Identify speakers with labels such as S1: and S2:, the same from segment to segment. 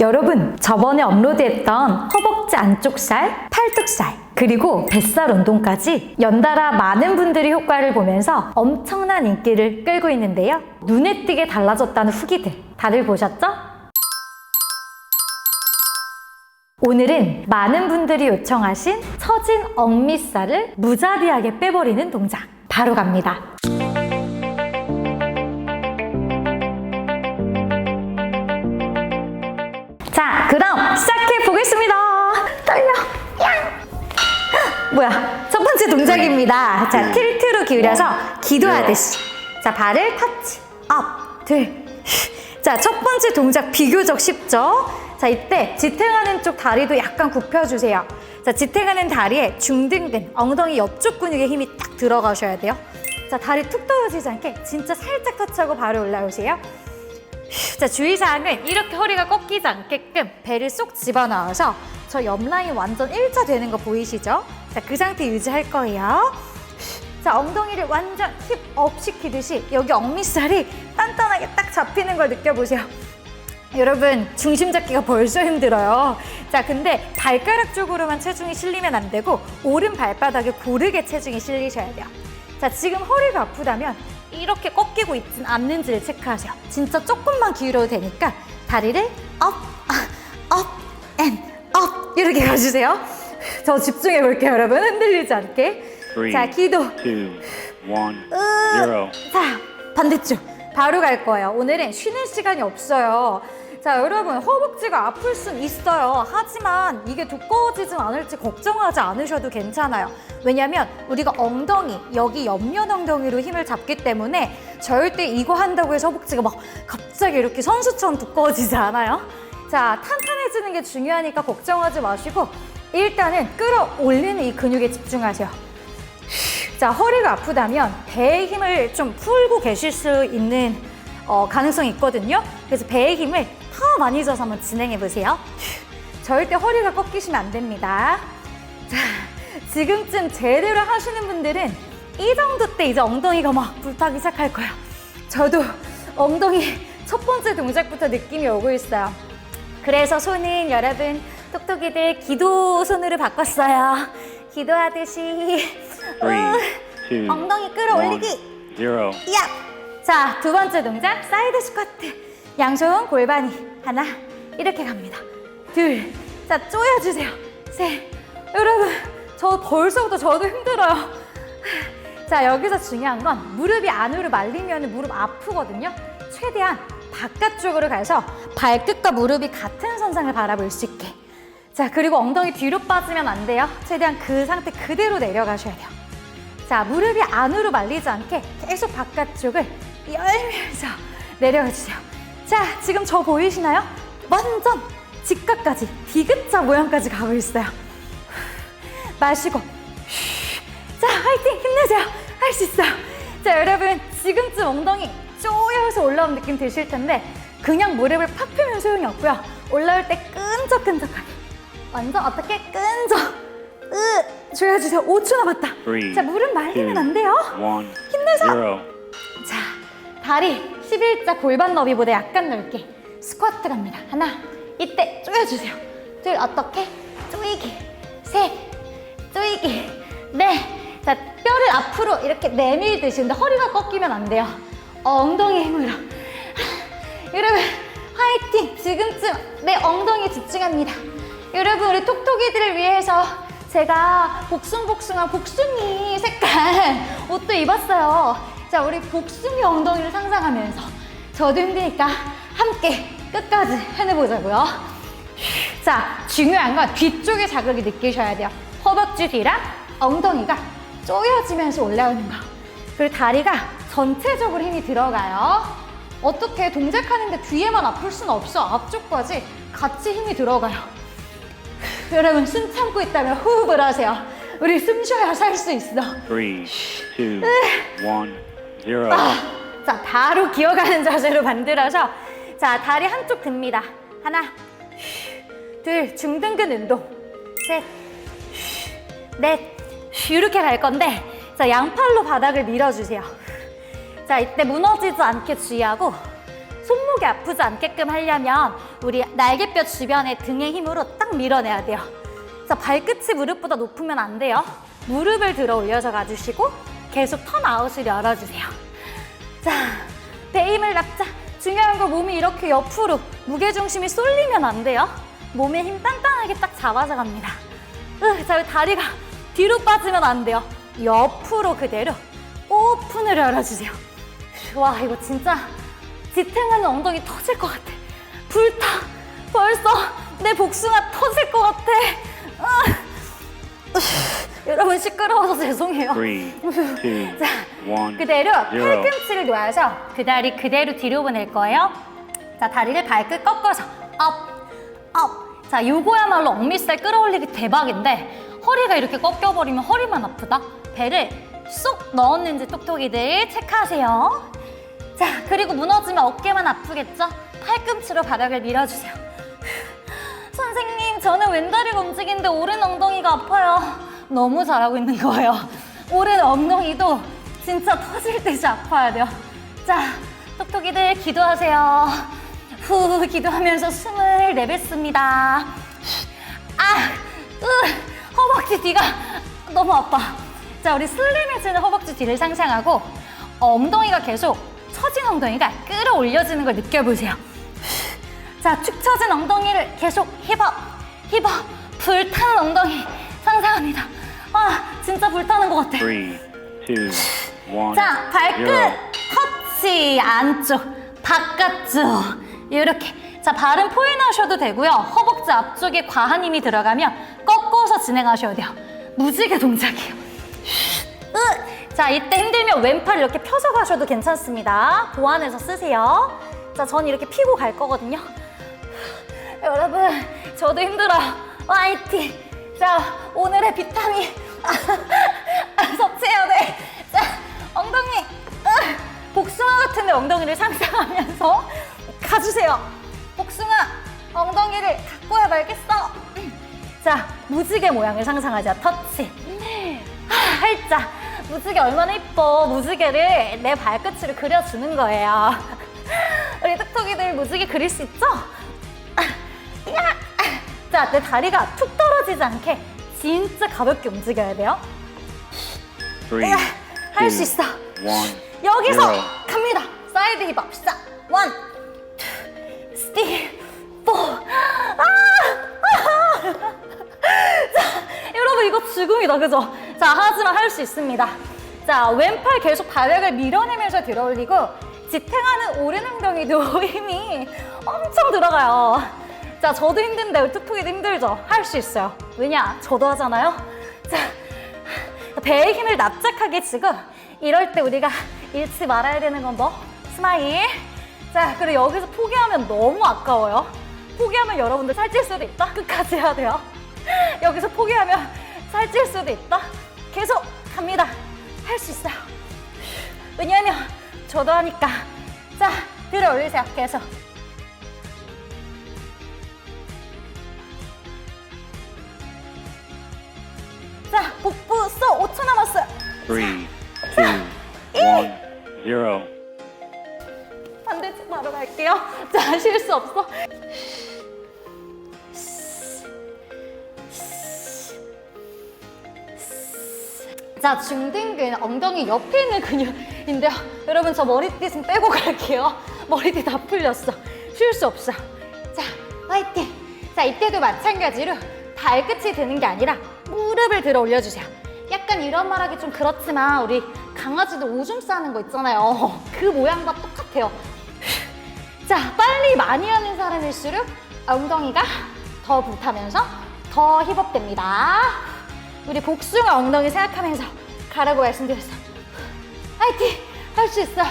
S1: 여러분, 저번에 업로드했던 허벅지 안쪽 살, 팔뚝살, 그리고 뱃살 운동까지 연달아 많은 분들이 효과를 보면서 엄청난 인기를 끌고 있는데요. 눈에 띄게 달라졌다는 후기들 다들 보셨죠? 오늘은 많은 분들이 요청하신 처진 억밑살을 무자비하게 빼버리는 동작 바로 갑니다. 자, 그럼 시작해 보겠습니다. 떨려. 뭐야? 첫 번째 동작입니다. 자, 틸트로 기울여서 기도하듯이. 자, 발을 터치. 업, 둘. 자, 첫 번째 동작 비교적 쉽죠? 자, 이때 지탱하는 쪽 다리도 약간 굽혀주세요. 자, 지탱하는 다리에 중등근, 엉덩이 옆쪽 근육에 힘이 딱 들어가셔야 돼요. 자, 다리 툭 떨어지지 않게 진짜 살짝 터치하고 바로 올라오세요. 자, 주의사항은 이렇게 허리가 꺾이지 않게끔 배를 쏙 집어넣어서 저 옆라인 완전 일자되는 거 보이시죠? 자, 그 상태 유지할 거예요. 자, 엉덩이를 완전 힙업 시키듯이 여기 억밑살이 단단하게 딱 잡히는 걸 느껴보세요. 여러분, 중심 잡기가 벌써 힘들어요. 자, 근데 발가락 쪽으로만 체중이 실리면 안 되고 오른 발바닥에 고르게 체중이 실리셔야 돼요. 자, 지금 허리가 아프다면 이렇게 꺾이고 있진 않는지를 체크하세요. 진짜 조금만 기울여도 되니까 다리를 업, 업 이렇게 가주세요. 저 집중해 볼게요, 여러분. 흔들리지 않게.
S2: 3,
S1: 자, 기도.
S2: 2, 1, 0.
S1: 자, 반대쪽 바로 갈 거예요. 오늘은 쉬는 시간이 없어요. 자, 여러분, 허벅지가 아플 순 있어요. 하지만 이게 두꺼워지진 않을지 걱정하지 않으셔도 괜찮아요. 왜냐면 우리가 엉덩이, 여기 옆면 엉덩이로 힘을 잡기 때문에 절대 이거 한다고 해서 허벅지가 막 갑자기 이렇게 선수처럼 두꺼워지지 않아요. 자, 탄탄해지는 게 중요하니까 걱정하지 마시고 일단은 끌어올리는 이 근육에 집중하세요. 자, 허리가 아프다면 배의 힘을 좀 풀고 계실 수 있는 가능성이 있거든요. 그래서 배의 힘을 더 많이 줘서 한번 진행해 보세요. 절대 허리가 꺾이시면 안 됩니다. 자, 지금쯤 제대로 하시는 분들은 이 정도 때 이제 엉덩이가 막 불타기 시작할 거예요. 저도 엉덩이 첫 번째 동작부터 느낌이 오고 있어요. 그래서 손은 여러분, 똑똑이들 기도 손으로 바꿨어요. 기도하듯이
S2: 3, 2,
S1: 엉덩이 끌어올리기.
S2: 0.
S1: 야! 자, 두 번째 동작 사이드 스쿼트. 양손 골반이 하나 이렇게 갑니다. 둘. 자, 조여주세요. 셋. 여러분, 저 벌써부터 저도 힘들어요. 자, 여기서 중요한 건 무릎이 안으로 말리면 무릎 아프거든요. 최대한 바깥쪽으로 가서 발끝과 무릎이 같은 선상을 바라볼 수 있게. 자, 그리고 엉덩이 뒤로 빠지면 안 돼요. 최대한 그 상태 그대로 내려가셔야 돼요. 자, 무릎이 안으로 말리지 않게 계속 바깥쪽을 열면서 내려가 주세요. 자, 지금 저 보이시나요? 완전 직각까지 디귿자 모양까지 가고 있어요. 마시고. 자, 화이팅! 힘내세요. 할 수 있어요. 자, 여러분, 지금쯤 엉덩이 쪼여서 올라온 느낌 드실 텐데 그냥 무릎을 팍 펴면 소용이 없고요. 올라올 때 끈적끈적하게 완전 어떻게 끈적 조여주세요. 5초 남았다.
S2: 3,
S1: 자, 무릎 말리면 안 돼요.
S2: 1,
S1: 힘내서.
S2: 0.
S1: 자, 다리 11자 골반 너비보다 약간 넓게 스쿼트 갑니다. 하나, 이때 조여주세요. 둘, 어떻게? 조이기. 셋, 조이기. 넷. 자, 뼈를 앞으로 이렇게 내밀듯이. 근데 허리가 꺾이면 안 돼요. 엉덩이 힘으로. 여러분, 화이팅! 지금쯤 내 엉덩이에 집중합니다. 여러분, 우리 톡톡이들을 위해서 제가 복숭복숭한 복숭이 색깔 옷도 입었어요. 자, 우리 복숭이 엉덩이를 상상하면서 저도 힘드니까 함께 끝까지 해내보자고요. 자, 중요한 건 뒤쪽에 자극이 느끼셔야 돼요. 허벅지 뒤랑 엉덩이가 조여지면서 올라오는 거. 그리고 다리가 전체적으로 힘이 들어가요. 어떻게 동작하는데 뒤에만 아플 수는 없어. 앞쪽까지 같이 힘이 들어가요. 여러분, 숨 참고 있다면 호흡을 하세요. 우리 숨 쉬어야 살 수 있어.
S2: 3, 2, 1, 0.
S1: 자, 바로 기어가는 자세로 만들어서 자, 다리 한쪽 듭니다. 하나, 둘, 중등근 운동. 셋, 넷, 이렇게 갈 건데 자, 양팔로 바닥을 밀어주세요. 자, 이때 무너지지 않게 주의하고 손목이 아프지 않게끔 하려면 우리 날개뼈 주변에 등의 힘으로 딱 밀어내야 돼요. 자, 발끝이 무릎보다 높으면 안 돼요. 무릎을 들어 올려서 가주시고 계속 턴아웃을 열어주세요. 자, 배 힘을 잡자. 중요한 거 몸이 이렇게 옆으로 무게중심이 쏠리면 안 돼요. 몸에 힘 단단하게 딱 잡아서 갑니다. 자, 다리가 뒤로 빠지면 안 돼요. 옆으로 그대로 오픈을 열어주세요. 와, 이거 진짜 지탱하는 엉덩이 터질 것 같아. 불타. 벌써 내 복숭아 터질 것 같아. 여러분 시끄러워서 죄송해요.
S2: 3, 2,
S1: 자,
S2: 1,
S1: 그대로
S2: 0.
S1: 팔꿈치를 놓아서 그 다리 그대로 뒤로 보낼 거예요. 자, 다리를 발끝 꺾어서 업. 자, 요거야말로 억밑살 끌어올리기 대박인데 허리가 이렇게 꺾여버리면 허리만 아프다. 배를 쏙 넣었는지 톡톡이들 체크하세요. 자, 그리고 무너지면 어깨만 아프겠죠? 팔꿈치로 바닥을 밀어주세요. 선생님, 저는 왼다리가 움직이는데 오른 엉덩이가 아파요. 너무 잘하고 있는 거예요. 오른 엉덩이도 진짜 터질 듯이 아파야 돼요. 자, 톡톡이들 기도하세요. 후, 기도하면서 숨을 내뱉습니다. 허벅지 뒤가 너무 아파. 자, 우리 슬림해지는 허벅지 뒤를 상상하고 엉덩이가 계속 처진 엉덩이가 끌어올려지는 걸 느껴보세요. 자, 축 처진 엉덩이를 계속 힙업. 불타는 엉덩이 상상합니다. 진짜 불타는 것 같아.
S2: 3, 2, 1,
S1: 자, 발끝
S2: 0.
S1: 터치 안쪽, 바깥쪽 이렇게. 자, 발은 포인하셔도 되고요. 허벅지 앞쪽에 과한 힘이 들어가면 꺾어서 진행하셔야 돼요. 무지개 동작이에요. 자, 이때 힘들면 왼팔 이렇게 펴서 가셔도 괜찮습니다. 보완해서 쓰세요. 자, 전 이렇게 피고 갈 거거든요. 여러분, 저도 힘들어요. 화이팅! 자, 오늘의 비타민 섭취해야 돼. 자, 엉덩이 복숭아 같은데 엉덩이를 상상하면서 가주세요. 복숭아 엉덩이를 갖고 야 말겠어. 자, 무지개 모양을 상상하자. 터치. 살짝 무지개 얼마나 이뻐. 무지개를 내 발끝으로 그려주는 거예요. 우리 톡톡이들 무지개 그릴 수 있죠? 자, 내 다리가 툭 떨어지지 않게 진짜 가볍게 움직여야 돼요.
S2: 3,
S1: 할 수 있어.
S2: 1,
S1: 여기서
S2: 0.
S1: 갑니다. 사이드 힙업 시작. 1, 2, 3, 4. 자, 여러분 이거 죽음이다, 그죠? 자, 하지만 할 수 있습니다. 자, 왼팔 계속 바닥을 밀어내면서 들어올리고 지탱하는 오른 엉덩이도 힘이 엄청 들어가요. 자, 저도 힘든데 톡톡이도 힘들죠? 할 수 있어요. 왜냐? 저도 하잖아요. 자, 배의 힘을 납작하게 주고 이럴 때 우리가 잃지 말아야 되는 건 뭐? 스마일. 자, 그리고 여기서 포기하면 너무 아까워요. 포기하면 여러분들 살찔 수도 있다. 끝까지 해야 돼요. 여기서 포기하면 살찔 수도 있다. 계속 갑니다. 할 수 있어요. 왜냐면 저도 하니까. 자, 들어 올리세요. 계속. 자, 복부 써. 5초 남았어요.
S2: 3, 2, 1, 0.
S1: 반대쪽 바로 갈게요. 자, 쉴 수 없어. 자, 중등근 엉덩이 옆에 있는 근육인데요. 여러분, 저 머리띠 좀 빼고 갈게요. 머리띠 다 풀렸어. 쉴 수 없어. 자, 화이팅. 자, 이때도 마찬가지로 발끝이 드는 게 아니라 무릎을 들어 올려주세요. 약간 이런 말하기 좀 그렇지만 우리 강아지들 오줌 싸는 거 있잖아요. 그 모양과 똑같아요. 자, 빨리 많이 하는 사람일수록 엉덩이가 더 불타면서 더 힙업됩니다. 우리 복숭아 엉덩이 생각하면서 가라고 말씀드렸어요. 화이팅! 할 수 있어요.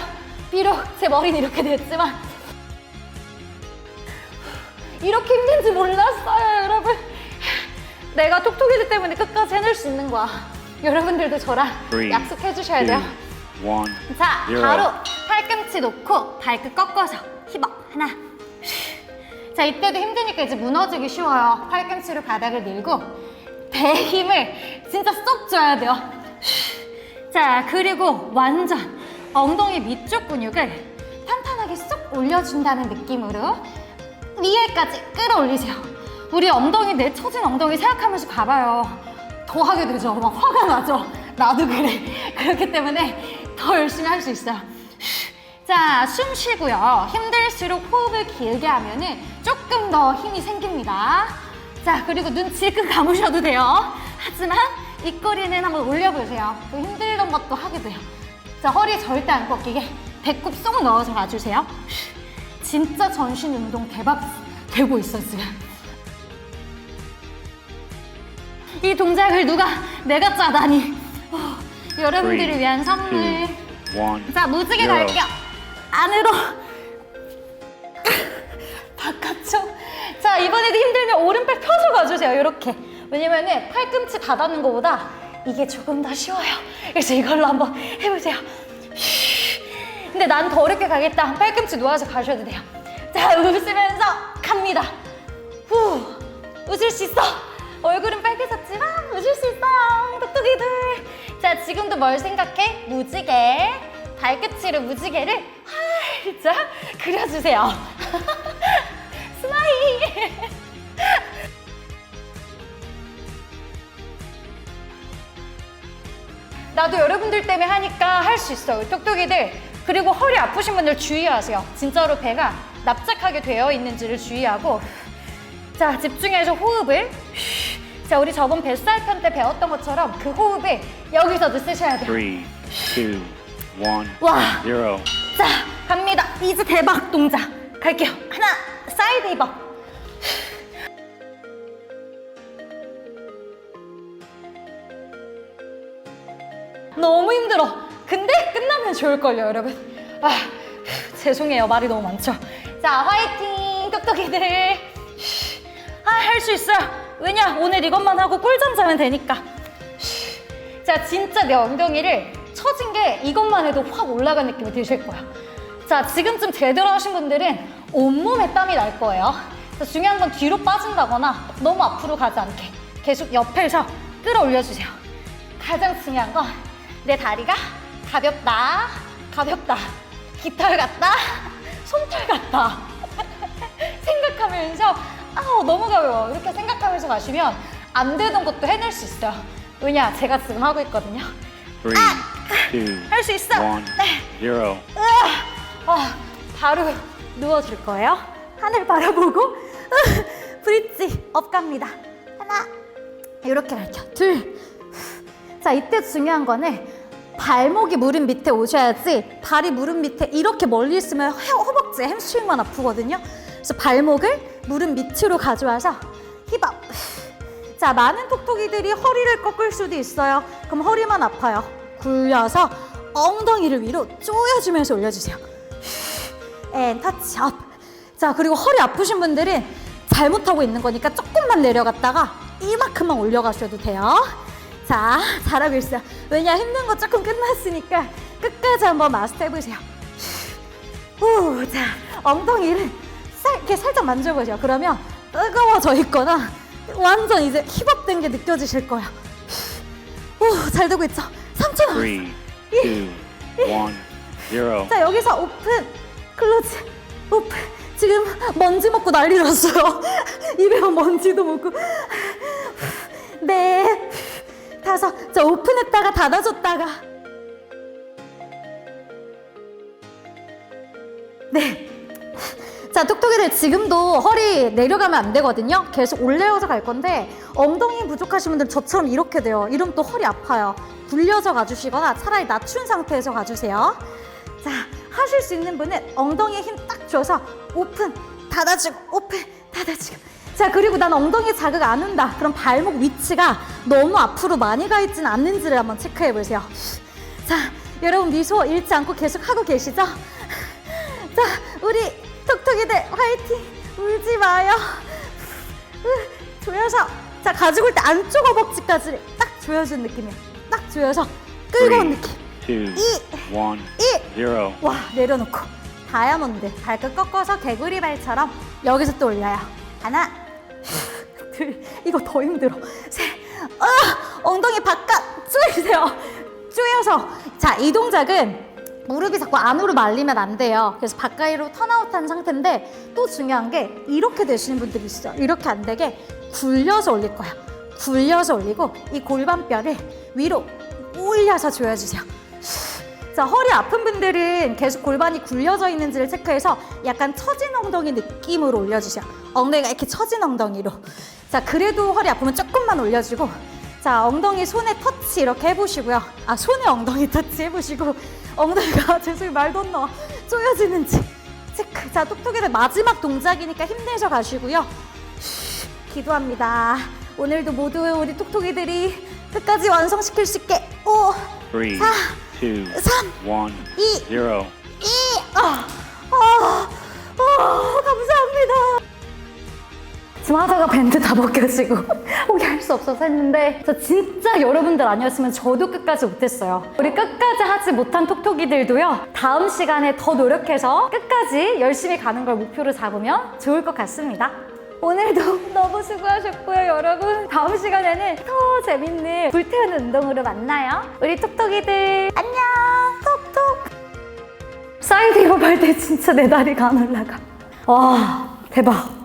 S1: 비록 제 머리는 이렇게 됐지만 이렇게 힘든지 몰랐어요, 여러분. 내가 톡톡이들 때문에 끝까지 해낼 수 있는 거야. 여러분들도 저랑
S2: 3,
S1: 약속해 주셔야 돼요.
S2: 2, 1,
S1: 자,
S2: 0.
S1: 바로 팔꿈치 놓고 발끝 꺾어서 힙업. 하나. 자, 이때도 힘드니까 이제 무너지기 쉬워요. 팔꿈치로 바닥을 밀고 배 힘을 진짜 쏙 줘야 돼요. 자, 그리고 완전 엉덩이 밑쪽 근육을 탄탄하게 쏙 올려준다는 느낌으로 위에까지 끌어올리세요. 우리 엉덩이, 내 처진 엉덩이 생각하면서 가봐요. 더 하게 되죠. 막 화가 나죠. 나도 그래. 그렇기 때문에 더 열심히 할 수 있어요. 자, 숨 쉬고요. 힘들수록 호흡을 길게 하면은 조금 더 힘이 생깁니다. 자, 그리고 눈 질끈 감으셔도 돼요. 하지만 입꼬리는 한번 올려보세요. 또 힘들던 것도 하게 돼요. 자, 허리 절대 안 꺾이게 배꼽 쏙 넣어서 가주세요. 진짜 전신 운동 대박 되고 있어, 지금. 이 동작을 내가 짜다니. 여러분들을 위한 선물.
S2: 1.
S1: 자, 무지개 갈게요. 안으로. 바깥쪽. 자, 이번에도 힘들면 오른팔 펴서 가주세요. 이렇게. 왜냐면은 팔꿈치 닫아놓는 것보다 이게 조금 더 쉬워요. 그래서 이걸로 한번 해보세요. 근데 난 더 어렵게 가겠다. 팔꿈치 놓아서 가셔도 돼요. 자, 웃으면서 갑니다. 후, 웃을 수 있어. 얼굴은 빨개졌지만 웃을 수 있어요. 톡톡이들. 자, 지금도 뭘 생각해? 무지개. 발끝으로 무지개를 살짝 그려주세요. 스마일. 나도 여러분들 때문에 하니까 할 수 있어요. 톡톡이들. 그리고 허리 아프신 분들 주의하세요. 진짜로 배가 납작하게 되어 있는지를 주의하고. 자, 집중해서 호흡을. 자, 우리 저번 뱃살 편 때 배웠던 것처럼 그 호흡을 여기서도 쓰셔야 돼요.
S2: 3, 2, 1,
S1: 와.
S2: 0.
S1: 자, 갑니다. 이제 대박 동작 갈게요. 하나, 사이드 힙업. 너무 힘들어. 근데 끝나면 좋을걸요, 여러분. 아, 죄송해요. 말이 너무 많죠. 자, 화이팅, 톡톡이들. 할 수 있어요. 왜냐? 오늘 이것만 하고 꿀잠 자면 되니까. 자, 진짜 내 엉덩이를 처진 게 이것만 해도 확 올라간 느낌이 드실 거예요. 자, 지금쯤 제대로 하신 분들은 온몸에 땀이 날 거예요. 자, 중요한 건 뒤로 빠진다거나 너무 앞으로 가지 않게 계속 옆에서 끌어올려주세요. 가장 중요한 건 내 다리가 가볍다, 가볍다, 깃털 같다, 솜털 같다 생각하면서 너무 가벼워. 이렇게 생각하면서 가시면 안 되던 것도 해낼 수 있어요. 왜냐? 제가 지금 하고 있거든요.
S2: 3, 2,
S1: 할 수 있어.
S2: 1, 0.
S1: 바로 누워줄 거예요. 하늘 바라보고 브릿지 업 갑니다. 하나, 이렇게 갈게요. 둘. 자, 이때 중요한 거는 발목이 무릎 밑에 오셔야지. 발이 무릎 밑에 이렇게 멀리 있으면 허벅지, 햄스트링만 아프거든요. 그래서 발목을 무릎 밑으로 가져와서 힙업. 자, 많은 톡톡이들이 허리를 꺾을 수도 있어요. 그럼 허리만 아파요. 굴려서 엉덩이를 위로 조여주면서 올려주세요. 앤 터치 업. 자, 그리고 허리 아프신 분들은 잘못하고 있는 거니까 조금만 내려갔다가 이만큼만 올려가셔도 돼요. 자, 잘하고 있어요. 왜냐? 힘든 거 조금 끝났으니까 끝까지 한번 마스터 해보세요. 후, 자, 엉덩이를 이렇게 살짝 만져보세요. 그러면 뜨거워져 있거나 완전 이제 힙업된 게 느껴지실 거예요. 오, 잘 되고 있죠? 3초
S2: 3, 2, 1, 0.
S1: 자, 여기서 오픈, 클로즈, 오픈. 지금 먼지 먹고 난리 났어요. 입에 먼지도 먹고. 네, 5. 자, 오픈했다가 닫아줬다가. 네. 자, 톡톡이들 지금도 허리 내려가면 안 되거든요. 계속 올려서 갈 건데 엉덩이 부족하신 분들은 저처럼 이렇게 돼요. 이러면 또 허리 아파요. 굴려서 가주시거나 차라리 낮춘 상태에서 가주세요. 자, 하실 수 있는 분은 엉덩이에 힘 딱 줘서 오픈, 닫아주고, 오픈, 닫아주고. 자, 그리고 난 엉덩이 자극 안 온다. 그럼 발목 위치가 너무 앞으로 많이 가 있지는 않는지를 한번 체크해 보세요. 자, 여러분 미소 잃지 않고 계속 하고 계시죠? 자, 우리 톡톡이들 화이팅! 울지 마요. 조여서. 자, 가지고 올 때 안쪽 허벅지까지 딱 조여준 느낌이에요. 딱 조여서 끌고 온 느낌.
S2: 2, 1, 0.
S1: 와, 내려놓고 다이아몬드 발끝 꺾어서 개구리 발처럼 여기서 또 올려요. 하나, 둘. 이거 더 힘들어. 셋. 엉덩이 바깥 조여주세요. 조여서. 자, 이 동작은 무릎이 자꾸 안으로 말리면 안 돼요. 그래서 바깥으로 턴아웃한 상태인데 또 중요한 게 이렇게 되시는 분들이 있어요. 이렇게 안 되게 굴려서 올릴 거예요. 굴려서 올리고 이 골반뼈를 위로 올려서 조여주세요. 자, 허리 아픈 분들은 계속 골반이 굴려져 있는지를 체크해서 약간 처진 엉덩이 느낌으로 올려주세요. 엉덩이가 이렇게 처진 엉덩이로. 자, 그래도 허리 아프면 조금만 올려주고, 자, 엉덩이 손에 터치 이렇게 해보시고요. 아, 손에 엉덩이 터치 해보시고, 엉덩이가 죄송해요 말도 안 나와 조여지는지 체크. 자, 톡톡이들 마지막 동작이니까 힘내셔 가시고요. 기도합니다. 오늘도 모두 우리 톡톡이들이 끝까지 완성시킬 수 있게 5,
S2: 3, 2,
S1: 4,
S2: 1,
S1: 2,
S2: 0.
S1: 감사합니다. 지금 하다가 밴드 다 벗겨지고 포기할 수 없어서 했는데 저 진짜 여러분들 아니었으면 저도 끝까지 못했어요. 우리 끝까지 하지 못한 톡톡이들도요, 다음 시간에 더 노력해서 끝까지 열심히 가는 걸 목표로 잡으면 좋을 것 같습니다. 오늘도 너무 수고하셨고요, 여러분. 다음 시간에는 더 재밌는 불태우는 운동으로 만나요. 우리 톡톡이들 안녕. 톡톡. 사이드 힙업 할 때 진짜 내 다리가 안 올라가. 와, 대박.